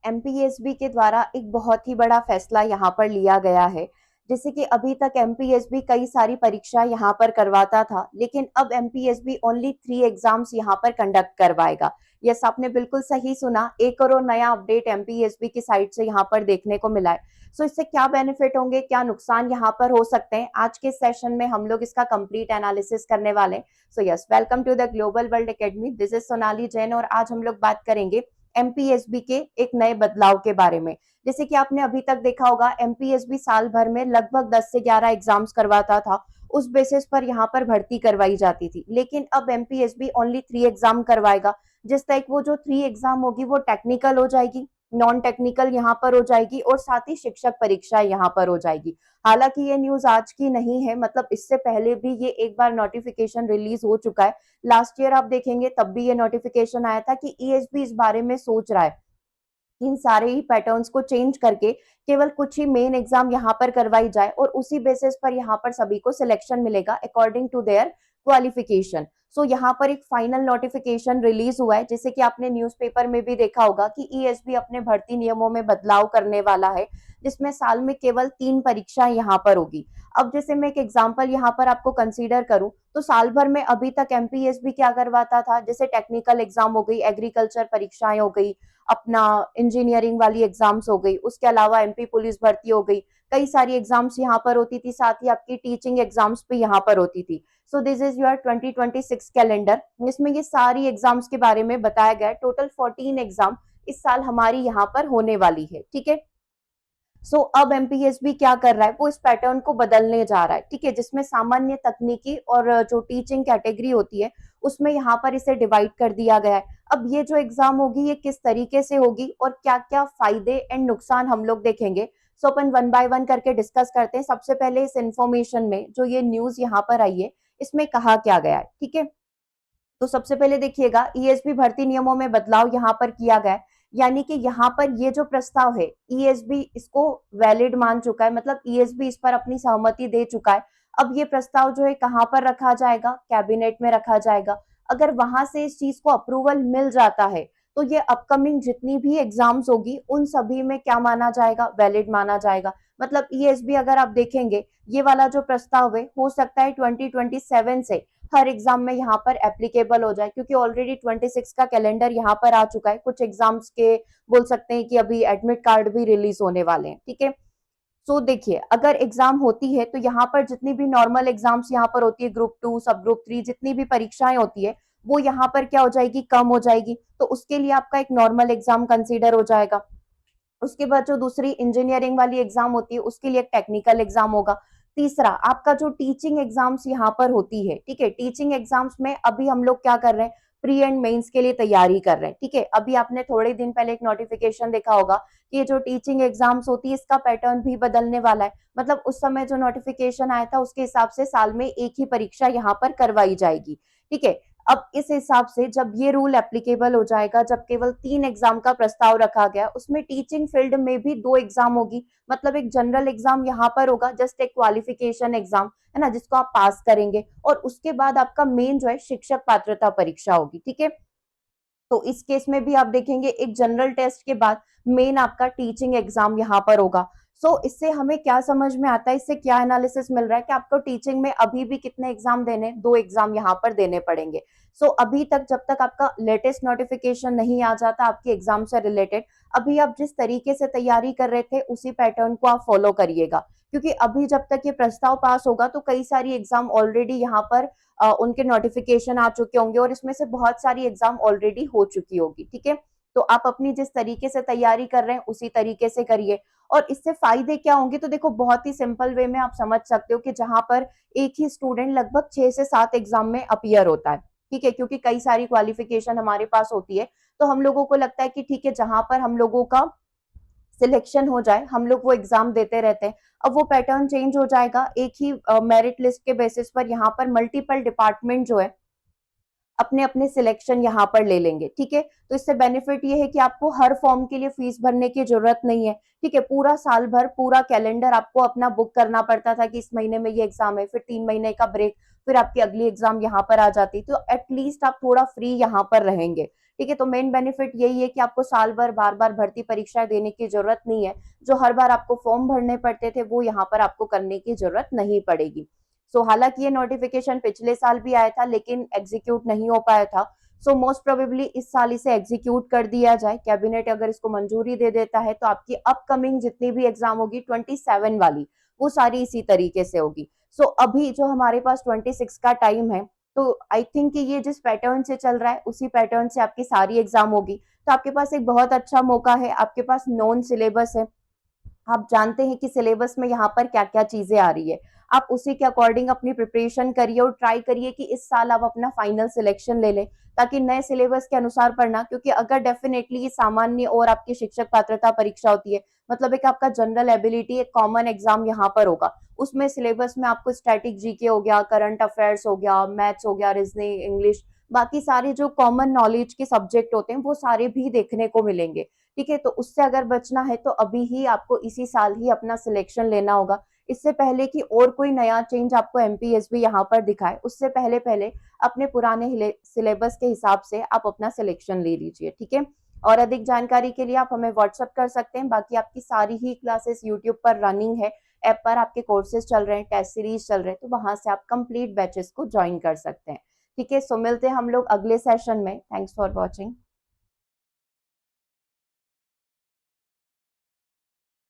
एमपीएसबी के द्वारा एक बहुत ही बड़ा फैसला यहाँ पर लिया गया है। जैसे कि अभी तक एमपीएसबी कई सारी परीक्षा यहाँ पर करवाता था, लेकिन अब एमपीएसबी ओनली 3 एग्जाम्स यहाँ पर कंडक्ट करवाएगा। यस, आपने बिल्कुल सही सुना, एक और नया अपडेट एमपीएसबी की साइड से यहाँ पर देखने को मिला है। सो इससे क्या बेनिफिट होंगे, क्या नुकसान यहाँ पर हो सकते हैं, आज के सेशन में हम लोग इसका कंप्लीट एनालिसिस करने वाले हैं। So yes, welcome to the global world academy. This is Sonali Jain और आज हम लोग बात करेंगे एमपीएसबी के एक नए बदलाव के बारे में। जैसे कि आपने अभी तक देखा होगा, एमपीएसबी साल भर में लगभग 10 से 11 एग्जाम्स करवाता था। उस बेसिस पर यहाँ पर भर्ती करवाई जाती थी, लेकिन अब एमपीएसबी ओनली 3 एग्जाम करवाएगा। जिस तक वो जो 3 एग्जाम होगी वो टेक्निकल हो जाएगी, नॉन टेक्निकल यहाँ पर हो जाएगी और साथ ही शिक्षक परीक्षा यहाँ पर हो जाएगी। हालांकि ये न्यूज आज की नहीं है, मतलब इससे पहले भी ये एक बार नोटिफिकेशन रिलीज हो चुका है। लास्ट ईयर आप देखेंगे तब भी ये नोटिफिकेशन आया था कि ईएसबी इस बारे में सोच रहा है इन सारे ही पैटर्न्स को चेंज करके केवल कुछ ही मेन एग्जाम यहाँ पर करवाई जाए और उसी बेसिस पर यहाँ पर सभी को सिलेक्शन मिलेगा अकॉर्डिंग टू देयर क्वालिफिकेशन। सो यहाँ पर एक फाइनल नोटिफिकेशन रिलीज हुआ है, जैसे कि आपने न्यूज़पेपर में भी देखा होगा कि ईएसबी अपने भर्ती नियमों में बदलाव करने वाला है, जिसमें साल में केवल 3 परीक्षाएं यहाँ पर होगी। अब जैसे मैं एक एग्जाम्पल यहाँ पर आपको कंसीडर करूं तो साल भर में अभी तक एमपीएसबी क्या करवाता था, जैसे टेक्निकल एग्जाम हो गई, एग्रीकल्चर परीक्षाएं हो गई, अपना इंजीनियरिंग वाली एग्जाम्स हो गई, उसके अलावा एमपी पुलिस भर्ती हो गई, कई सारी एग्जाम्स यहाँ पर होती थी, साथ ही आपकी टीचिंग एग्जाम्स भी यहाँ पर होती थी। So this is your 2026 calendar. इसमें ये सारी एग्जाम्स के बारे में बताया गया है। टोटल 14 एग्जाम इस साल हमारी यहाँ पर होने वाली है, ठीक है। सो अब एमपीएसबी क्या कर रहा है, वो इस पैटर्न को बदलने जा रहा है, ठीक है, जिसमें सामान्य तकनीकी और जो टीचिंग कैटेगरी होती है उसमें यहाँ पर इसे डिवाइड कर दिया गया है। अब ये जो एग्जाम होगी ये किस तरीके से होगी और क्या क्या फायदे एंड नुकसान हम लोग देखेंगे। सो अपन वन बाय वन करके डिस्कस करते हैं। सबसे पहले इस इंफॉर्मेशन में जो ये न्यूज यहाँ पर आई है इसमें कहा क्या गया है, ठीक है। तो सबसे पहले देखिएगा, ईएसबी भर्ती नियमों में बदलाव यहाँ पर किया गया है, यानी कि यहाँ पर ये जो प्रस्ताव है ईएसबी इसको वैलिड मान चुका है, मतलब ईएसबी इस पर अपनी सहमति दे चुका है। अब ये प्रस्ताव जो है कहाँ पर रखा जाएगा, कैबिनेट में रखा जाएगा। अगर वहां से इस चीज को अप्रूवल मिल जाता है तो ये अपकमिंग जितनी भी एग्जाम्स होगी उन सभी में क्या माना जाएगा, वैलिड माना जाएगा। मतलब ईएसबी अगर आप देखेंगे ये वाला जो प्रस्ताव है हो सकता है 2027 से हर एग्जाम में यहाँ पर एप्लीकेबल हो जाए, क्योंकि ऑलरेडी 26 का कैलेंडर यहाँ पर आ चुका है। कुछ एग्जाम्स के बोल सकते हैं कि अभी एडमिट कार्ड भी रिलीज होने वाले हैं, ठीक है। सो देखिए, अगर एग्जाम होती है तो यहाँ पर जितनी भी नॉर्मल एग्जाम्स यहाँ पर होती है, ग्रुप 2 सब ग्रुप 3 जितनी भी परीक्षाएं होती है वो यहाँ पर क्या हो जाएगी, कम हो जाएगी। तो उसके लिए आपका एक नॉर्मल एग्जाम कंसीडर हो जाएगा। उसके बाद जो दूसरी इंजीनियरिंग वाली एग्जाम होती है उसके लिए एक टेक्निकल एग्जाम होगा। तीसरा आपका जो टीचिंग एग्जाम्स यहाँ पर होती है, ठीक है, टीचिंग एग्जाम्स में अभी हम लोग क्या कर रहे हैं, प्री एंड मेंस के लिए तैयारी कर रहे हैं, ठीक है। अभी आपने थोड़े दिन पहले एक नोटिफिकेशन देखा होगा कि ये जो टीचिंग एग्जाम्स होती है इसका पैटर्न भी बदलने वाला है। मतलब उस समय जो नोटिफिकेशन आया था उसके हिसाब से साल में एक ही परीक्षा यहाँ पर करवाई जाएगी, ठीक है। अब इस हिसाब से जब ये रूल एप्लीकेबल हो जाएगा, जब केवल 3 एग्जाम का प्रस्ताव रखा गया, उसमें टीचिंग फील्ड में भी 2 एग्जाम होगी। मतलब एक जनरल एग्जाम यहाँ पर होगा, जस्ट एक क्वालिफिकेशन एग्जाम है ना, जिसको आप पास करेंगे, और उसके बाद आपका मेन जो है शिक्षक पात्रता परीक्षा होगी, ठीक है। तो इस केस में भी आप देखेंगे एक जनरल टेस्ट के बाद मेन आपका टीचिंग एग्जाम यहाँ पर होगा। सो इससे हमें क्या समझ में आता है, इससे क्या एनालिसिस मिल रहा है कि आपको टीचिंग में अभी भी कितने एग्जाम देने, 2 एग्जाम यहाँ पर देने पड़ेंगे। सो अभी तक जब तक आपका लेटेस्ट नोटिफिकेशन नहीं आ जाता आपके एग्जाम से रिलेटेड, अभी आप जिस तरीके से तैयारी कर रहे थे उसी पैटर्न को आप फॉलो करिएगा, क्योंकि अभी जब तक ये प्रस्ताव पास होगा तो कई सारी एग्जाम ऑलरेडी यहाँ पर उनके नोटिफिकेशन आ चुके होंगे और इसमें से बहुत सारी एग्जाम ऑलरेडी हो चुकी होगी, ठीक है। तो आप अपनी जिस तरीके से तैयारी कर रहे हैं उसी तरीके से करिए। और इससे फायदे क्या होंगे, तो देखो बहुत ही सिंपल वे में आप समझ सकते हो कि जहां पर एक ही स्टूडेंट लगभग 6 से 7 एग्जाम में अपीयर होता है, ठीक है, क्योंकि कई सारी क्वालिफिकेशन हमारे पास होती है। तो हम लोगों को लगता है कि ठीक है, जहां पर हम लोगों का सिलेक्शन हो जाए हम लोग वो एग्जाम देते रहते हैं। अब वो पैटर्न चेंज हो जाएगा, एक ही मेरिट लिस्ट के बेसिस पर यहाँ पर मल्टीपल डिपार्टमेंट जो है अपने अपने सिलेक्शन यहाँ पर ले लेंगे, ठीक है। तो इससे बेनिफिट ये है कि आपको हर फॉर्म के लिए फीस भरने की जरूरत नहीं है, ठीक है। पूरा साल भर पूरा कैलेंडर आपको अपना बुक करना पड़ता था कि इस महीने में ये एग्जाम है, फिर 3 महीने का ब्रेक, फिर आपकी अगली एग्जाम यहाँ पर आ जाती, तो एटलीस्ट आप थोड़ा फ्री यहाँ पर रहेंगे, ठीक है। तो मेन बेनिफिट यही है कि आपको साल भर बार बार भर्ती परीक्षाएं देने की जरूरत नहीं है। जो हर बार आपको फॉर्म भरने पड़ते थे वो यहाँ पर आपको करने की जरूरत नहीं पड़ेगी। सो हालांकि ये नोटिफिकेशन पिछले साल भी आया था लेकिन एग्जीक्यूट नहीं हो पाया था। सो मोस्ट प्रोबेबली इस साल इसे एग्जीक्यूट कर दिया जाए, कैबिनेट अगर इसको मंजूरी दे देता है तो आपकी अपकमिंग जितनी भी एग्जाम होगी 27 वाली, वो सारी इसी तरीके से होगी। सो अभी जो हमारे पास 26 का टाइम है, तो आई थिंक कि ये जिस पैटर्न से चल रहा है उसी पैटर्न से आपकी सारी एग्जाम होगी। तो आपके पास एक बहुत अच्छा मौका है, आपके पास नॉन सिलेबस है, आप जानते हैं कि सिलेबस में यहाँ पर क्या क्या चीजें आ रही है, आप उसी के अकॉर्डिंग अपनी प्रिपरेशन करिए और ट्राई करिए कि इस साल आप अपना फाइनल सिलेक्शन ले लें, ताकि नए सिलेबस के अनुसार पढ़ना। क्योंकि अगर डेफिनेटली ये सामान्य और आपकी शिक्षक पात्रता परीक्षा होती है, मतलब एक आपका जनरल एबिलिटी एक कॉमन एग्जाम यहाँ पर होगा, उसमें सिलेबस में आपको स्टैटिक जीके हो गया, करंट अफेयर्स हो गया, मैथ्स हो गया, रीजनिंग, इंग्लिश, बाकी सारे जो कॉमन नॉलेज के सब्जेक्ट होते हैं वो सारे भी देखने को मिलेंगे, ठीक है। तो उससे अगर बचना है तो अभी ही आपको इसी साल ही अपना सिलेक्शन लेना होगा, इससे पहले कि और कोई नया चेंज आपको एमपीएसबी यहाँ पर दिखाए, उससे पहले पहले अपने पुराने सिलेबस के हिसाब से आप अपना सिलेक्शन ले लीजिए, ठीक है। और अधिक जानकारी के लिए आप हमें व्हाट्सअप कर सकते हैं, बाकी आपकी सारी ही क्लासेस यूट्यूब पर रनिंग है, ऐप पर आपके कोर्सेज चल रहे हैं, टेस्ट सीरीज चल रहे हैं, तो वहां से आप कंप्लीट बैचेस को ज्वाइन कर सकते हैं, ठीक है। सो मिलते हैं हम लोग अगले सेशन में। Thanks for watching.